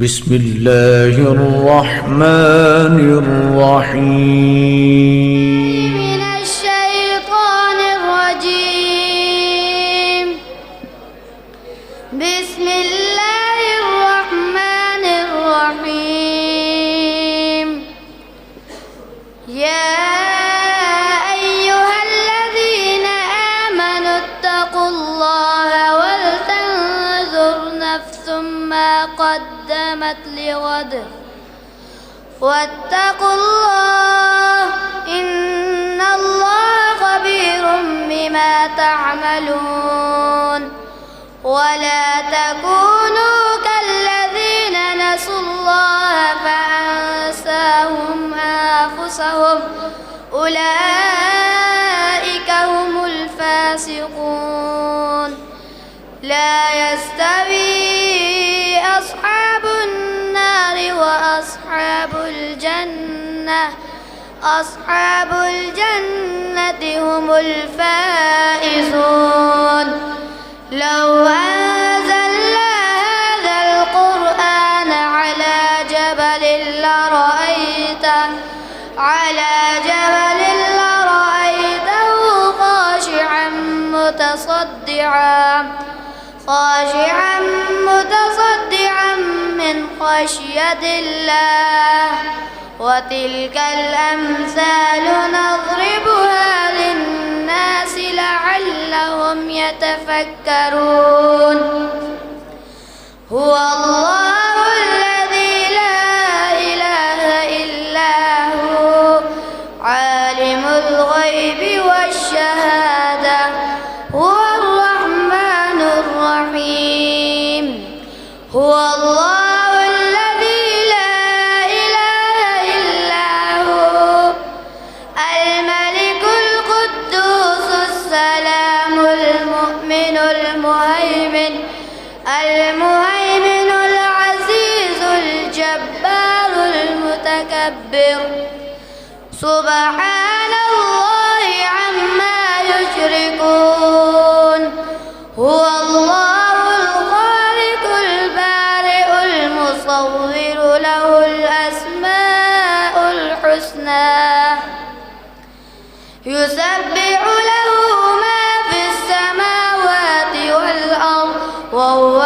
بسم الله الرحمن الرحيم. من الشيطان الرجيم. بسم الله الرحمن الرحيم. يا أيها الذين آمنوا اتقوا الله ولتنظر نفس ما قدمت لغد واتقوا الله إن الله خبير بما تعملون. ولا تكونوا كالذين نسوا الله فأنساهم أنفسهم أولئك هم الفاسقون. لا يستوي أصحاب النار وأصحاب الجنة أصحاب الجنة هم الفائزون. لو أنزلنا هذا القرآن على جبل لرأيته خاشعا متصدعا من خشية الله. وتلك الأمثال نضربها للناس لعلهم يتفكرون. هو الله الذي لا إله إلا هو عالم الغيب والشهادة هو الرحمن الرحيم. هو الله الذي لا إله إلا هو الملك القدوس السلام المؤمن المهيمن العزيز الجبار المتكبر. سبحان الله عما يشركون. هو الله الخالق البارئ المصور له الأسماء الحسنى يسبح له ما في السماوات والأرض وهو